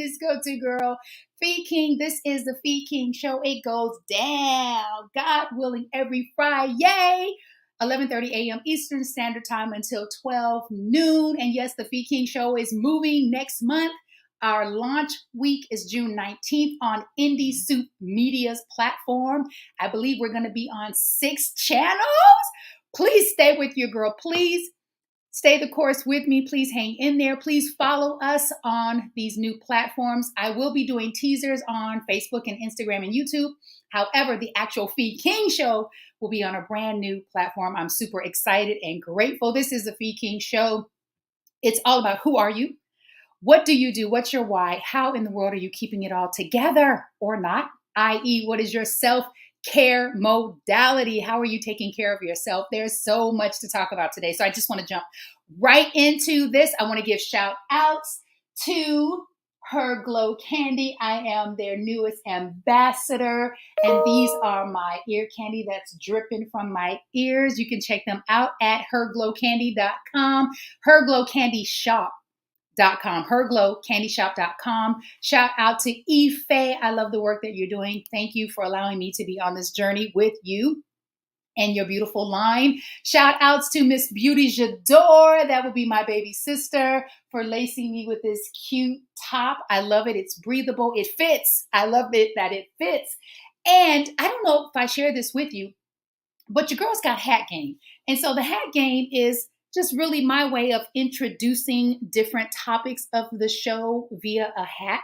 this go-to girl, Feed King. This is the Feed King Show. It goes down, God willing, every Friday, 11:30 a.m. Eastern Standard Time until 12 noon. And yes, the Feed King Show is moving next month. Our launch week is June 19th on Indie Soup Media's platform. I believe we're going to be on 6 channels. Please stay with your girl. Please stay the course with me. Please hang in there. Please follow us on these new platforms. I will be doing teasers on Facebook and Instagram and YouTube. However, the actual Feed King Show will be on a brand new platform. I'm super excited and grateful. This is the Feed King Show. It's all about who are you? What do you do? What's your why? How in the world are you keeping it all together or not? I.e., what is your self-care modality? How are you taking care of yourself? There's so much to talk about today. So I just want to jump right into this. I want to give shout outs to Her Glow Candy. I am their newest ambassador, and these are my ear candy that's dripping from my ears. You can check them out at herglowcandy.com, herglowcandyshop.com. Shout out to Ife. I love the work that you're doing. Thank you for allowing me to be on this journey with you and your beautiful line. Shout outs to Miss Beauty Jador. That would be my baby sister, for lacing me with this cute top. I love it. It's breathable. It fits. I love it that it fits. And I don't know if I share this with you, but your girl's got hat game. And so the hat game is just really my way of introducing different topics of the show via a hat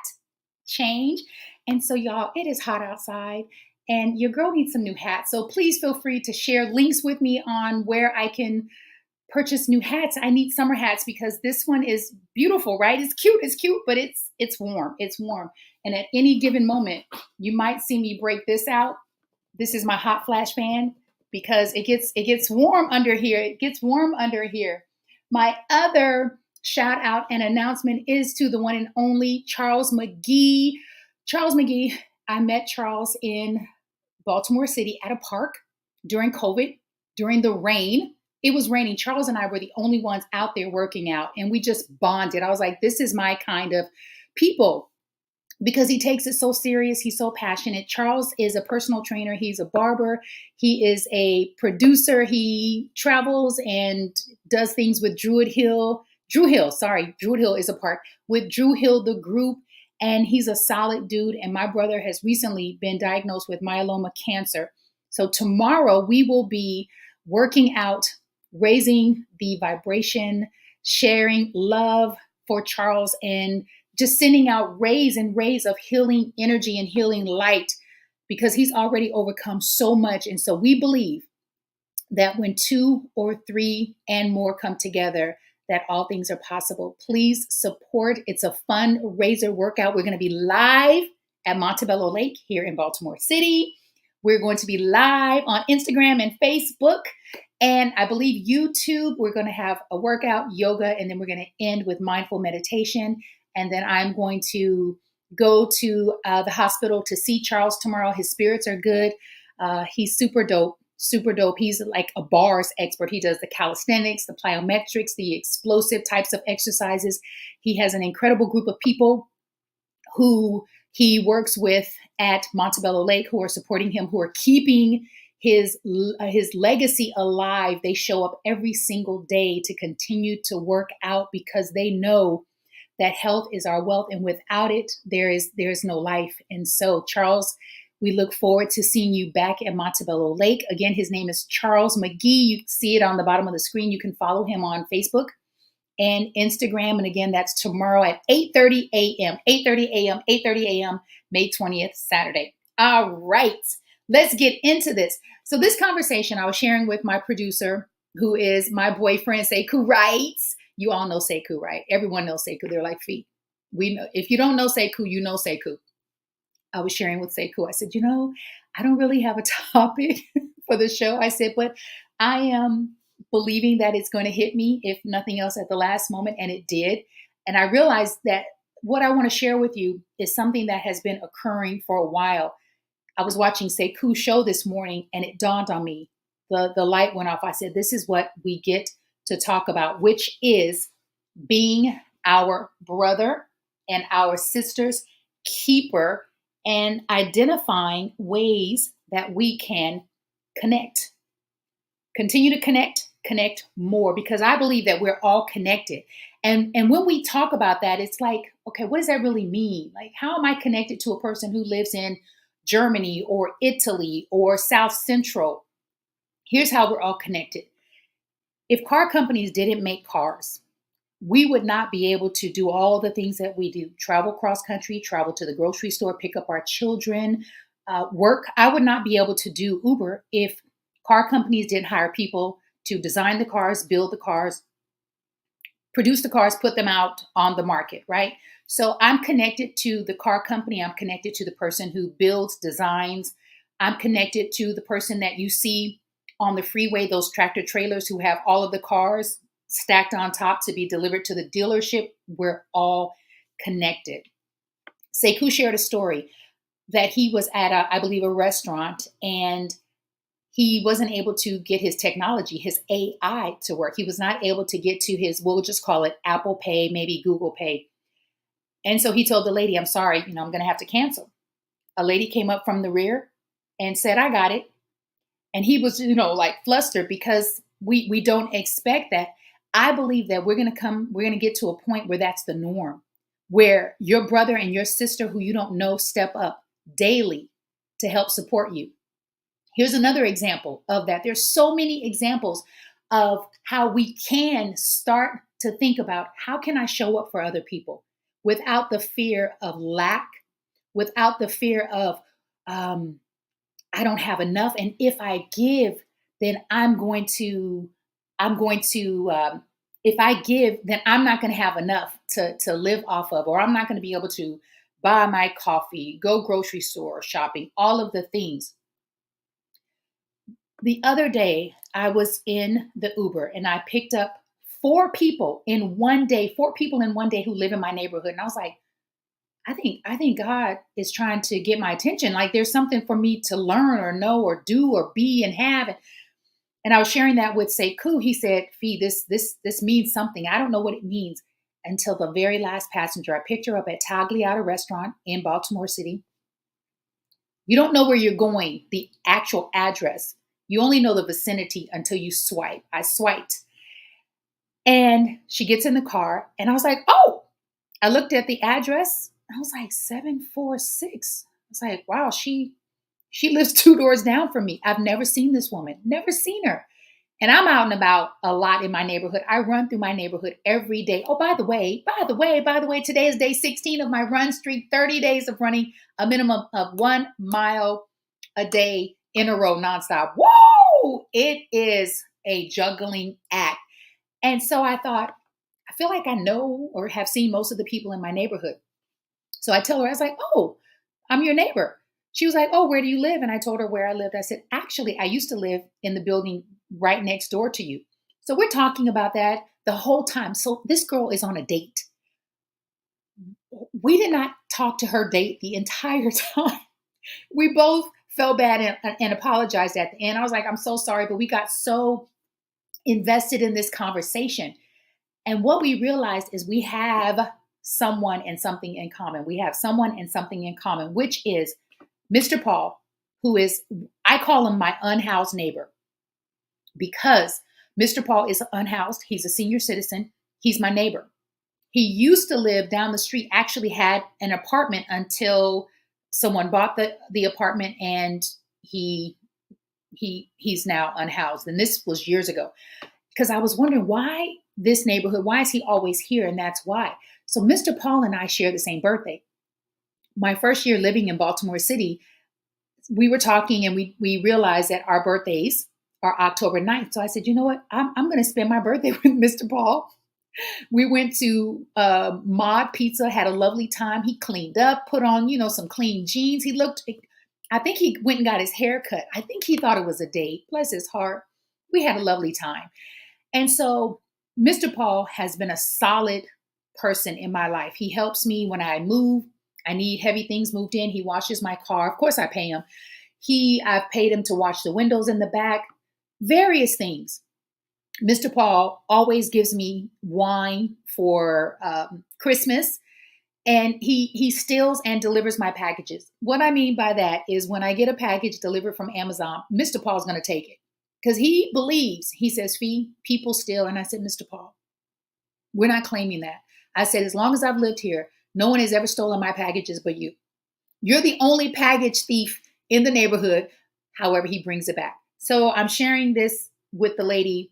change. And so y'all, it is hot outside and your girl needs some new hats. So please feel free to share links with me on where I can purchase new hats. I need summer hats because this one is beautiful, right? It's cute, but it's warm. It's warm. And at any given moment, you might see me break this out. This is my hot flash fan, because it gets warm under here. It gets warm under here. My other shout out and announcement is to the one and only Charles McGee. Charles McGee, I met Charles in Baltimore City at a park during COVID, during the rain. It was raining. Charles and I were the only ones out there working out, and we just bonded. I was like, this is my kind of people, because he takes it so serious. He's so passionate. Charles is a personal trainer. He's a barber. He is a producer. He travels and does things with Drew Hill is a part with Drew Hill, the group. And he's a solid dude. And my brother has recently been diagnosed with myeloma cancer. So tomorrow we will be working out, raising the vibration, sharing love for Charles, and just sending out rays and rays of healing energy and healing light, because he's already overcome so much. And so we believe that when 2 or 3 and more come together, that all things are possible. Please support. It's a fundraiser workout. We're going to be live at Montebello Lake here in Baltimore City. We're going to be live on Instagram and Facebook. And I believe YouTube. We're going to have a workout, yoga, and then we're going to end with mindful meditation. And then I'm going to go to the hospital to see Charles tomorrow. His spirits are good. He's super dope. He's like a bars expert. He does the calisthenics, the plyometrics, the explosive types of exercises. He has an incredible group of people who he works with at Montebello Lake who are supporting him, who are keeping his legacy alive. They show up every single day to continue to work out, because they know that health is our wealth, and without it, there is no life. And so, Charles, we look forward to seeing you back at Montebello Lake. Again, his name is Charles McGee. You see it on the bottom of the screen. You can follow him on Facebook and Instagram. And again, that's tomorrow at 8:30 a.m., 8:30 a.m., May 20th, Saturday. All right, let's get into this. So this conversation I was sharing with my producer, who is my boyfriend, Sekou, right? You all know Sekou, right? Everyone knows Sekou. They're like feet. We know. If you don't know Sekou, you know Sekou. I was sharing with Sekou. I said, I don't really have a topic for the show. I said, but I am believing that it's going to hit me, if nothing else, at the last moment. And it did. And I realized that what I want to share with you is something that has been occurring for a while. I was watching Sekou's show this morning, and it dawned on me. The light went off. I said, this is what we get to talk about, which is being our brother and our sister's keeper, and identifying ways that we can connect, continue to connect more, because I believe that we're all connected. And when we talk about that, it's like, okay, what does that really mean? Like, how am I connected to a person who lives in Germany or Italy or South Central? Here's how we're all connected. If car companies didn't make cars, we would not be able to do all the things that we do: travel cross country, travel to the grocery store, pick up our children, work. I would not be able to do Uber if car companies didn't hire people to design the cars, build the cars, produce the cars, put them out on the market, right? So I'm connected to the car company. I'm connected to the person who builds, designs. I'm connected to the person that you see on the freeway, those tractor trailers who have all of the cars stacked on top to be delivered to the dealership. We're all connected. Sekou shared a story that he was at, I believe, a restaurant, and he wasn't able to get his technology, his AI, to work. He was not able to get to his, we'll just call it Apple Pay, maybe Google Pay. And so he told the lady, I'm sorry, I'm going to have to cancel. A lady came up from the rear and said, I got it. And he was, like flustered, because we don't expect that. I believe that we're going to get to a point where that's the norm, where your brother and your sister who you don't know step up daily to help support you. Here's another example of that. There's so many examples of how we can start to think about, how can I show up for other people without the fear of lack, without the fear of, I don't have enough. And if I give, then if I give, then I'm not going to have enough to live off of, or I'm not going to be able to buy my coffee, go grocery store shopping, all of the things. The other day, I was in the Uber and I picked up 4 people in one day who live in my neighborhood. And I was like, I think God is trying to get my attention. Like, there's something for me to learn or know or do or be and have. And I was sharing that with Sekou. He said, Fee, this means something. I don't know what it means, until the very last passenger. I picked her up at Tagliata restaurant in Baltimore City. You don't know where you're going, the actual address. You only know the vicinity until you swipe. I swiped. And she gets in the car and I was like, oh, I looked at the address. I was like, 746. I was like, wow, she lives 2 doors down from me. I've never seen this woman, never seen her. And I'm out and about a lot in my neighborhood. I run through my neighborhood every day. Oh, by the way, today is day 16 of my run streak, 30 days of running a minimum of 1 mile a day in a row, nonstop. Whoa! It is a juggling act. And so I thought, I feel like I know or have seen most of the people in my neighborhood. So I tell her, I was like, oh, I'm your neighbor. She was like, oh, where do you live? And I told her where I lived. I said, actually, I used to live in the building right next door to you. So we're talking about that the whole time. So this girl is on a date. We did not talk to her date the entire time. We both felt bad and apologized at the end. I was like, I'm so sorry, but we got so invested in this conversation. And what we realized is we have someone and something in common. We have someone and something in common, which is Mr. Paul, who is, I call him my unhoused neighbor, because Mr. Paul is unhoused. He's a senior citizen. He's my neighbor. He used to live down the street, actually had an apartment until someone bought the apartment, and he's now unhoused. And this was years ago, because I was wondering, why this neighborhood? Why is he always here? And that's why. So Mr. Paul and I share the same birthday. My first year living in Baltimore City, we were talking and we realized that our birthdays are October 9th. So I said, you know what? I'm going to spend my birthday with Mr. Paul. We went to Mod Pizza, had a lovely time. He cleaned up, put on, some clean jeans. I think he went and got his hair cut. I think he thought it was a date. Bless his heart. We had a lovely time. And so Mr. Paul has been a solid person in my life. He helps me when I move. I need heavy things moved in. He washes my car. Of course, I pay him. I've paid him to wash the windows in the back, various things. Mr. Paul always gives me wine for Christmas. And he steals and delivers my packages. What I mean by that is when I get a package delivered from Amazon, Mr. Paul's going to take it because he believes, he says, Fee, people steal. And I said, Mr. Paul, we're not claiming that. I said, as long as I've lived here, no one has ever stolen my packages but you. You're the only package thief in the neighborhood. However, he brings it back. So I'm sharing this with the lady,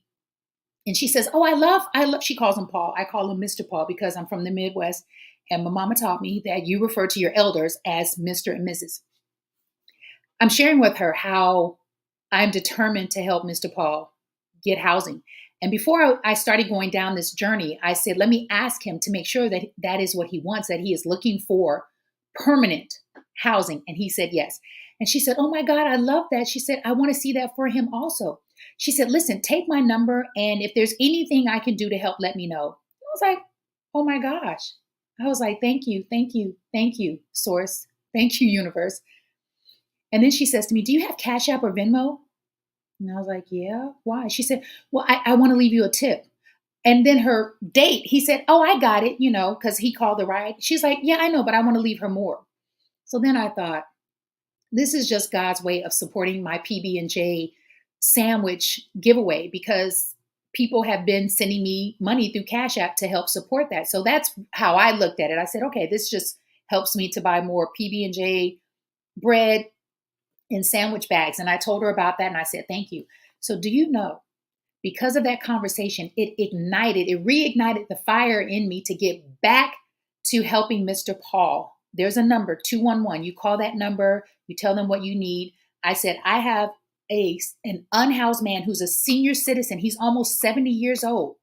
and she says, oh, I love, she calls him Paul. I call him Mr. Paul because I'm from the Midwest. And my mama taught me that you refer to your elders as Mr. and Mrs. I'm sharing with her how I'm determined to help Mr. Paul get housing. And before I started going down this journey, I said, let me ask him to make sure that that is what he wants, that he is looking for permanent housing. And he said, yes. And she said, oh my God, I love that. She said, I want to see that for him also. She said, listen, take my number. And if there's anything I can do to help, let me know. I was like, oh my gosh. I was like, thank you, thank you, thank you, source. Thank you, universe. And then she says to me, do you have Cash App or Venmo? And I was like, yeah, why? She said, well, I want to leave you a tip. And then her date, he said, oh, I got it, because he called the ride. She's like, yeah, I know, but I want to leave her more. So then I thought, this is just God's way of supporting my PB&J sandwich giveaway because people have been sending me money through Cash App to help support that. So that's how I looked at it. I said, okay, this just helps me to buy more PB&J bread and sandwich bags. And I told her about that and I said, thank you. So do you know, because of that conversation, it reignited the fire in me to get back to helping Mr. Paul. There's a number, 211. You call that number, you tell them what you need. I said, I have an unhoused man who's a senior citizen. He's almost 70 years old.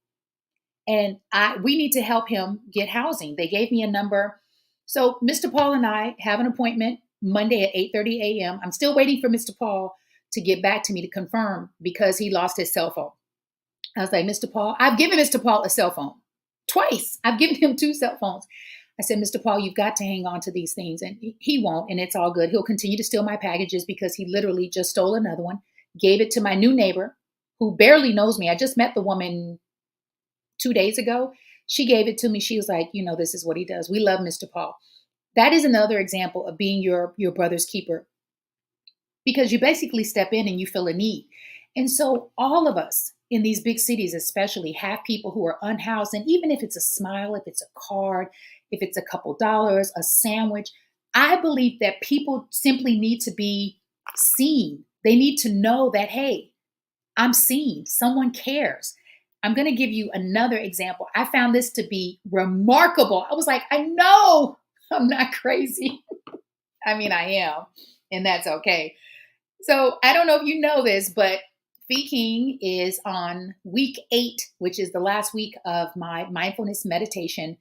And we need to help him get housing. They gave me a number. So Mr. Paul and I have an appointment Monday at 8:30 a.m. I'm still waiting for Mr. Paul to get back to me to confirm because he lost his cell phone. I was like, Mr. Paul, I've given Mr. Paul a cell phone twice. I've given him 2 cell phones. I said, Mr. Paul, you've got to hang on to these things. And he won't, and it's all good. He'll continue to steal my packages because he literally just stole another one, gave it to my new neighbor who barely knows me. I just met the woman 2 days ago. She gave it to me. She was like, this is what he does. We love Mr. Paul. That is another example of being your brother's keeper because you basically step in and you feel a need. And so all of us in these big cities especially have people who are unhoused. And even if it's a smile, if it's a card, if it's a couple dollars, a sandwich, I believe that people simply need to be seen. They need to know that, hey, I'm seen. Someone cares. I'm going to give you another example. I found this to be remarkable. I was like, I know I'm not crazy. I mean, I am, and that's okay. So I don't know if you know this, but Fee King is on week 8, which is the last week of my mindfulness meditation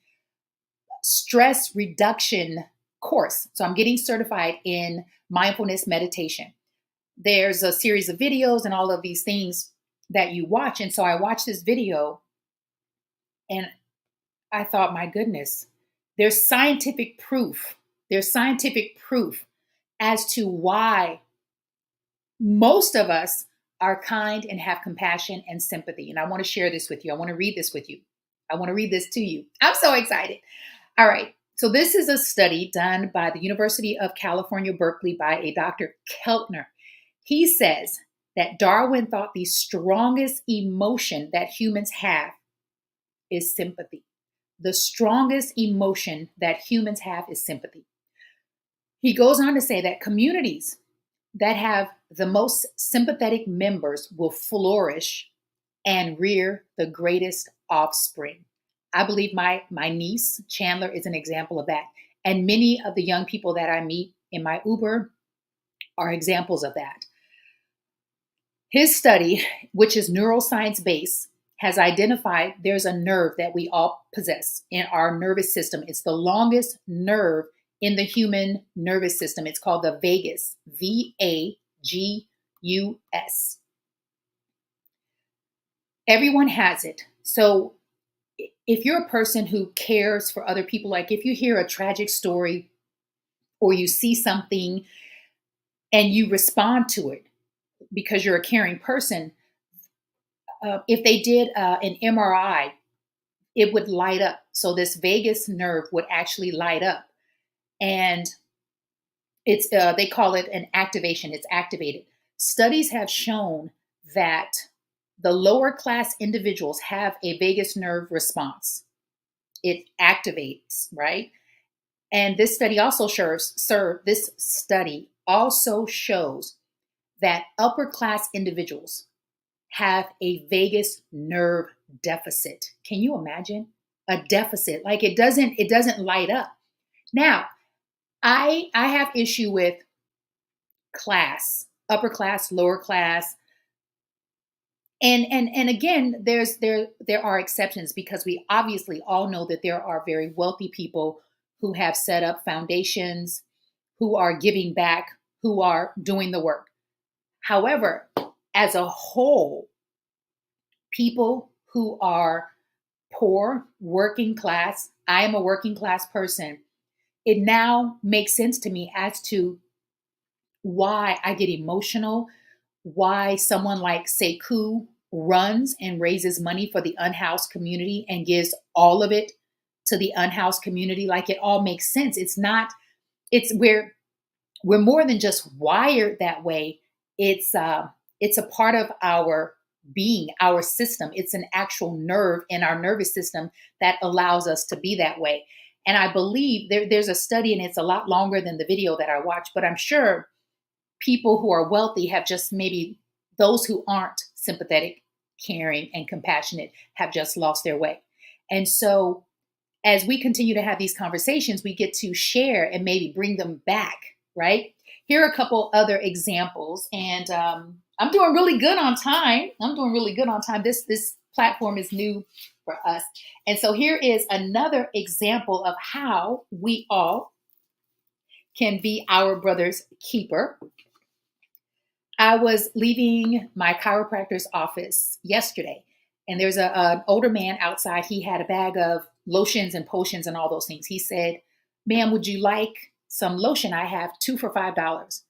stress reduction course. So I'm getting certified in mindfulness meditation. There's a series of videos and all of these things that you watch. And so I watched this video and I thought, my goodness, there's scientific proof. There's scientific proof as to why most of us are kind and have compassion and sympathy. And I want to share this with you. I want to read this with you. I want to read this to you. I'm so excited. All right. So this is a study done by the University of California, Berkeley by a Dr. Keltner. He says that Darwin thought the strongest emotion that humans have is sympathy. The strongest emotion that humans have is sympathy. He goes on to say that communities that have the most sympathetic members will flourish and rear the greatest offspring. I believe my niece, Chandler, is an example of that. And many of the young people that I meet in my Uber are examples of that. His study, which is neuroscience based, has identified there's a nerve that we all possess in our nervous system. It's the longest nerve in the human nervous system. It's called the vagus, VAGUS. Everyone has it. So if you're a person who cares for other people, like if you hear a tragic story or you see something and you respond to it because you're a caring person, if they did an MRI, it would light up. So this vagus nerve would actually light up. And it's they call it an activation. It's activated. Studies have shown that the lower class individuals have a vagus nerve response. It activates, right? And this study also shows that upper class individuals have a vagus nerve deficit. Can you imagine a deficit? Like it doesn't light up. Now, I have issue with class, upper class, lower class. And again, there are exceptions, because we obviously all know that there are very wealthy people who have set up foundations, who are giving back, who are doing the work. However, as a whole, people who are poor, working class, I am a working class person, it now makes sense to me as to why I get emotional, why someone like Sekou runs and raises money for the unhoused community and gives all of it to the unhoused community. Like, it all makes sense. We're more than just wired that way. It's a part of our being, our system. It's an actual nerve in our nervous system that allows us to be that way. And I believe there's a study, and it's a lot longer than the video that I watched, but I'm sure people who are wealthy have just, maybe those who aren't sympathetic, caring, and compassionate have just lost their way. And so as we continue to have these conversations, we get to share and maybe bring them back, right? Here are a couple other examples, and I'm doing really good on time. This platform is new for us. And so here is another example of how we all can be our brother's keeper. I was leaving my chiropractor's office yesterday, and there's an older man outside. He had a bag of lotions and potions and all those things. He said, "Ma'am, would you like some lotion? I have 2 for $5.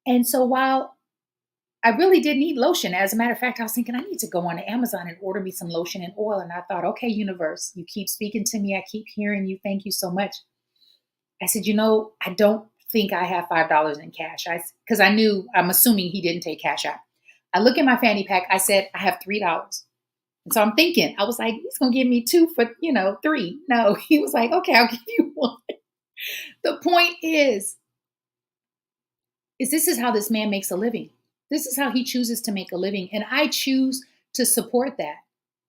And so while I really did need lotion, as a matter of fact, I was thinking I need to go on to Amazon and order me some lotion and oil. And I thought, okay, universe, you keep speaking to me. I keep hearing you. Thank you so much. I said, I don't think I have $5 in cash. Because I'm assuming he didn't take cash out. I look at my fanny pack. I said, I have $3. And so I'm thinking, I was like, he's going to give me 2 for, 3. No, he was like, okay, I'll give you 1. The point is this is how this man makes a living. This is how he chooses to make a living. And I choose to support that.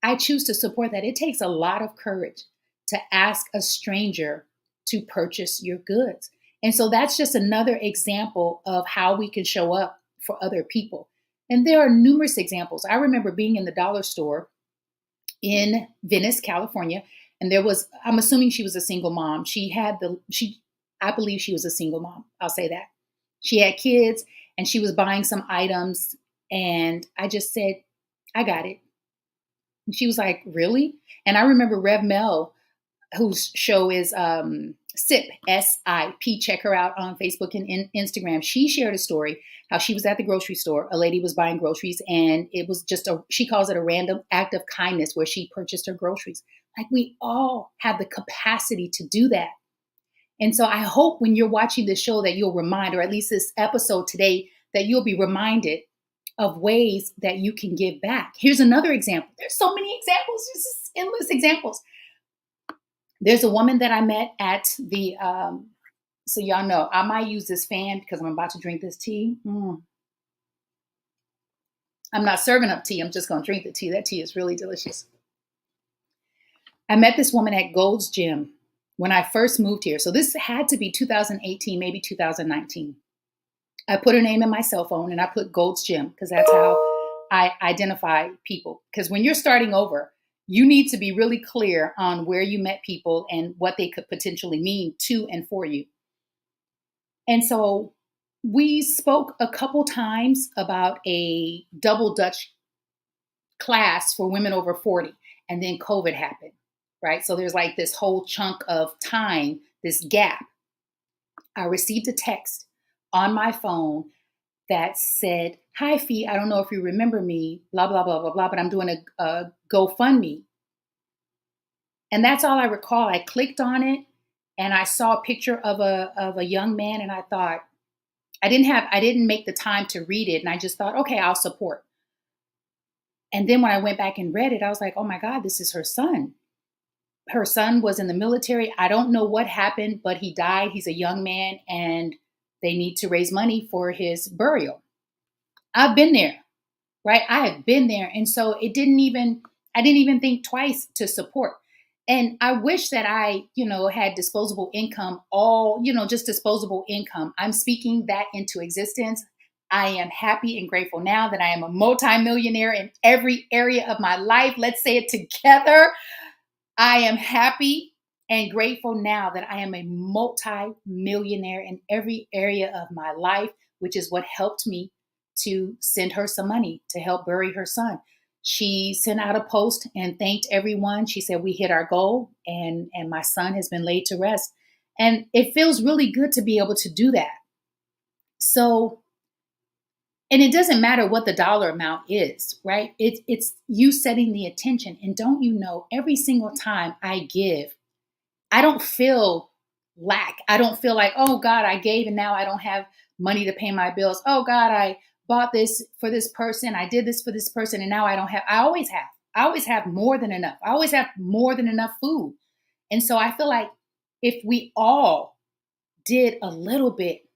It takes a lot of courage to ask a stranger to purchase your goods. And so that's just another example of how we can show up for other people. And there are numerous examples. I remember being in the dollar store in Venice, California, and I'm assuming she was a single mom. I believe she was a single mom. I'll say that. She had kids, and she was buying some items, and I just said, I got it. And she was like, really? And I remember Rev Mel, whose show is SIP, SIP. Check her out on Facebook and Instagram. She shared a story how she was at the grocery store. A lady was buying groceries, and it was she calls it a random act of kindness where she purchased her groceries. Like, we all have the capacity to do that. And so I hope when you're watching this show that you'll remind, or at least this episode today, that you'll be reminded of ways that you can give back. Here's another example. There's so many examples. There's just endless examples. There's a woman that I met at the, so y'all know, I might use this fan because I'm about to drink this tea. I'm not serving up tea. I'm just going to drink the tea. That tea is really delicious. I met this woman at Gold's Gym when I first moved here. So this had to be 2018, maybe 2019. I put her name in my cell phone, and I put Gold's Gym because that's how I identify people. Because when you're starting over, you need to be really clear on where you met people and what they could potentially mean to and for you. And so we spoke a couple times about a double Dutch class for women over 40, and then COVID happened, right? So there's like this whole chunk of time, this gap. I received a text on my phone that said, "Hi, Fee, I don't know if you remember me, blah, blah, blah, blah, blah, but I'm doing a GoFundMe And that's all I recall. I clicked on it and I saw a picture of a young man, and I thought, I didn't make the time to read it, and I just thought, okay, I'll support. And then when I went back and read it, I was like, oh my God, this is her son. Her son was in the military. I don't know what happened, but he died. He's a young man, and they need to raise money for his burial. I've been there, right? I have been there. And so I didn't even think twice to support. And I wish that I, had disposable income, just disposable income. I'm speaking that into existence. I am happy and grateful now that I am a multimillionaire in every area of my life. Let's say it together. I am happy and grateful now that I am a multi-millionaire in every area of my life, which is what helped me to send her some money to help bury her son. She sent out a post and thanked everyone. She said, we hit our goal, and my son has been laid to rest. And it feels really good to be able to do that. So, and it doesn't matter what the dollar amount is, right? It's you setting the intention. And don't you know, every single time I give, I don't feel lack. I don't feel like, oh God, I gave and now I don't have money to pay my bills. Oh God, I bought this for this person. I did this for this person and now I don't have. I always have. I always have more than enough. I always have more than enough food. And so I feel like if we all did a little bit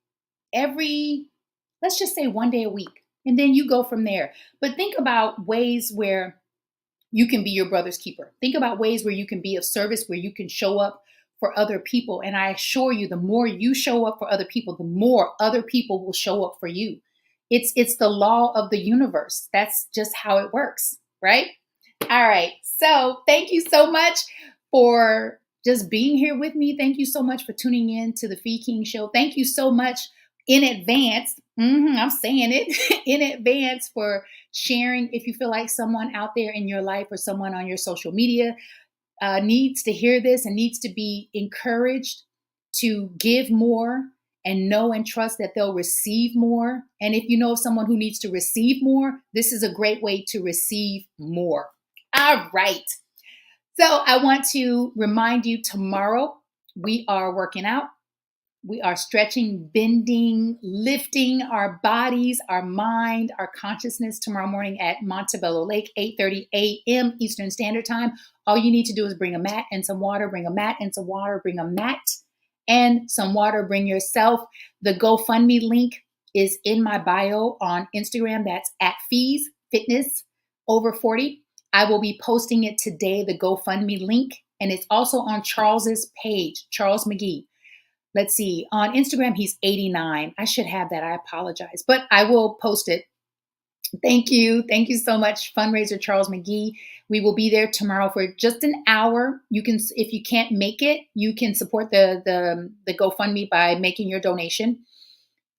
every, let's just say one day a week, and then you go from there. But think about ways where you can be your brother's keeper. Think about ways where you can be of service, where you can show up for other people. And I assure you, the more you show up for other people, the more other people will show up for you. It's the law of the universe. That's just how it works, right? All right. So thank you so much for just being here with me. Thank you so much for tuning in to the Fee King Show. Thank you so much in advance. I'm saying it in advance for sharing. If you feel like someone out there in your life or someone on your social media needs to hear this and needs to be encouraged to give more and know and trust that they'll receive more. And if you know someone who needs to receive more, this is a great way to receive more. All right. So I want to remind you, tomorrow we are working out. We are stretching, bending, lifting our bodies, our mind, our consciousness tomorrow morning at Montebello Lake, 8:30 a.m. Eastern Standard Time. All you need to do is bring a mat and some water, bring a mat and some water, bring a mat and some water, bring yourself. The GoFundMe link is in my bio on Instagram. That's at Fees Fitness Over 40. I will be posting it today, the GoFundMe link, and it's also on Charles's page, Charles McGee. Let's see, on Instagram, he's 89. I should have that. I apologize, but I will post it. Thank you. Thank you so much, Fundraiser Charles McGee. We will be there tomorrow for just an hour. You can, if you can't make it, you can support the GoFundMe by making your donation.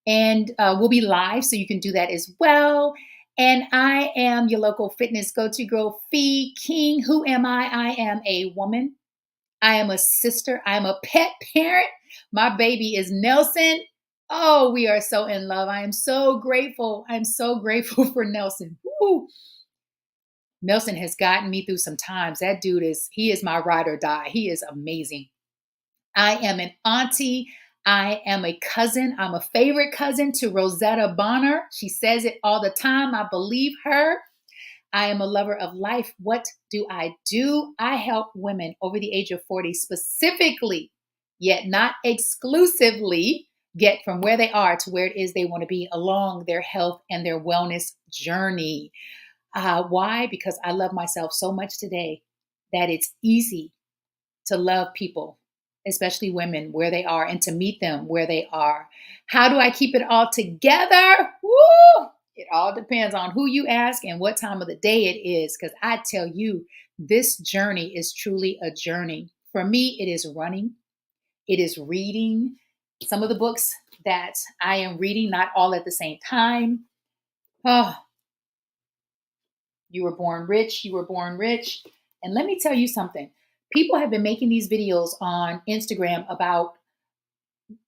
And we'll be live, so you can do that as well. And I am your local fitness go-to girl, Fee King. Who am I? I am a woman. I am a sister. I am a pet parent. My baby is Nelson. Oh, we are so in love. I am so grateful. I'm so grateful for Nelson. Woo. Nelson has gotten me through some times. That dude he is my ride or die. He is amazing. I am an auntie. I am a cousin. I'm a favorite cousin to Rosetta Bonner. She says it all the time. I believe her. I am a lover of life. What do? I help women over the age of 40 specifically, yet not exclusively, get from where they are to where it is they want to be along their health and their wellness journey. Why? Because I love myself so much today that it's easy to love people, especially women, where they are, and to meet them where they are. How do I keep it all together? Woo! It all depends on who you ask and what time of the day it is, because I tell you, this journey is truly a journey. For me, it is running. It is reading some of the books that I am reading, not all at the same time. Oh, you were born rich. You were born rich. And let me tell you something. People have been making these videos on Instagram about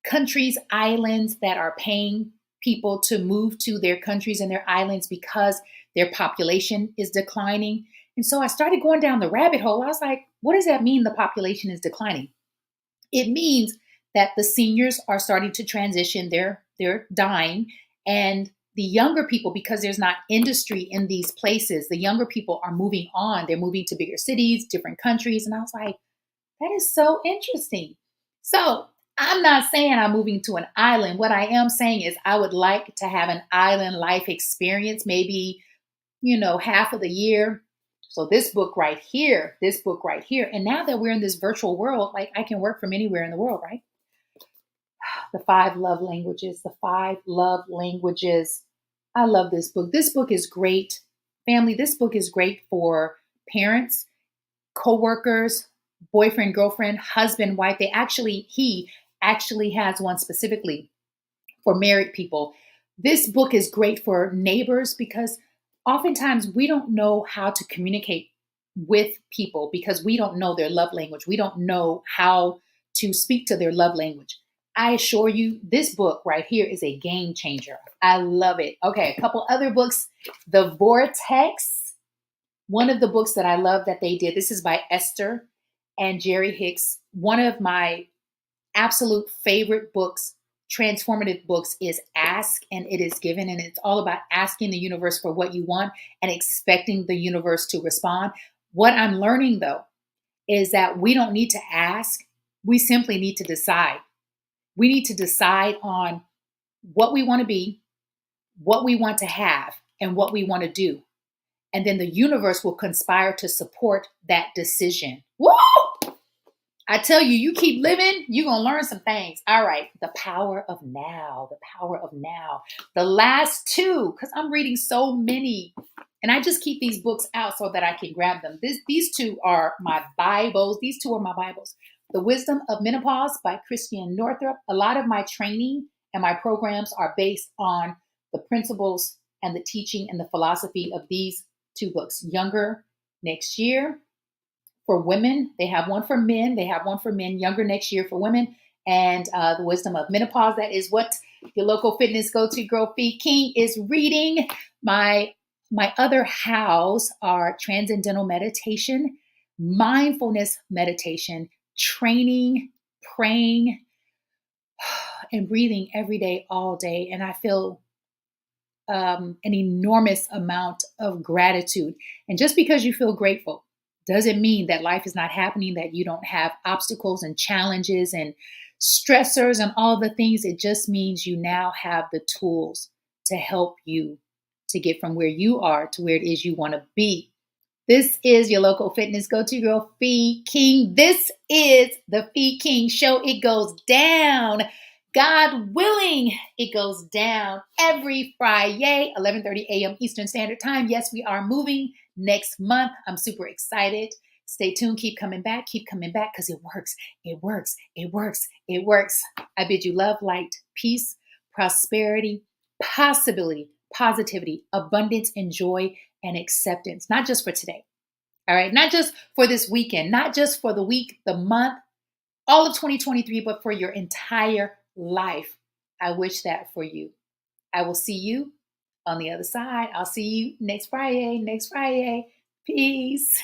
countries, islands that are paying people to move to their countries and their islands because their population is declining. And so I started going down the rabbit hole. I was like, what does that mean the population is declining? It means that the seniors are starting to transition, they're dying, and the younger people, because there's not industry in these places, the younger people are moving on. They're moving to bigger cities, different countries. And I was like, that is so interesting. So I'm not saying I'm moving to an island. What I am saying is I would like to have an island life experience, maybe, half of the year. So this book right here. And now that we're in this virtual world, like I can work from anywhere in the world, right? The 5 love languages, the 5 love languages. I love this book. This book is great. Family, this book is great for parents, coworkers, boyfriend, girlfriend, husband, wife. He actually has one specifically for married people. This book is great for neighbors because oftentimes we don't know how to communicate with people because we don't know their love language. We don't know how to speak to their love language. I assure you, this book right here is a game changer. I love it. Okay, a couple other books. The Vortex, one of the books that I love that they did. This is by Esther and Jerry Hicks. One of my absolute favorite books, transformative books, is Ask and It Is Given. And it's all about asking the universe for what you want and expecting the universe to respond. What I'm learning, though, is that we don't need to ask. We simply need to decide. We need to decide on what we want to be, what we want to have, and what we want to do. And then the universe will conspire to support that decision. Woo! I tell you, you keep living, you're going to learn some things. All right. The power of now. The power of now. The last two, because I'm reading so many, and I just keep these books out so that I can grab them. These two are my Bibles. These two are my Bibles. The Wisdom of Menopause by Christian Northrup. A lot of my training and my programs are based on the principles and the teaching and the philosophy of these two books. Younger Next Year for women. They have one for men. They have one for men. Younger Next Year for women. And The Wisdom of Menopause. That is what your local fitness go-to girl Fee King is reading. My other house are Transcendental Meditation, Mindfulness Meditation, training, praying, and breathing every day, all day. And I feel an enormous amount of gratitude. And just because you feel grateful doesn't mean that life is not happening, that you don't have obstacles and challenges and stressors and all the things. It just means you now have the tools to help you to get from where you are to where it is you want to be. This is your local fitness go-to girl, Fee King. This is the Fee King Show. It goes down, God willing, it goes down every Friday, 11:30 a.m. Eastern Standard Time. Yes, we are moving next month. I'm super excited. Stay tuned. Keep coming back, because it works. It works. It works. It works. I bid you love, light, peace, prosperity, possibility, positivity, abundance, and joy, and acceptance, not just for today. All right. Not just for this weekend, not just for the week, the month, all of 2023, but for your entire life. I wish that for you. I will see you on the other side. I'll see you next Friday. Peace.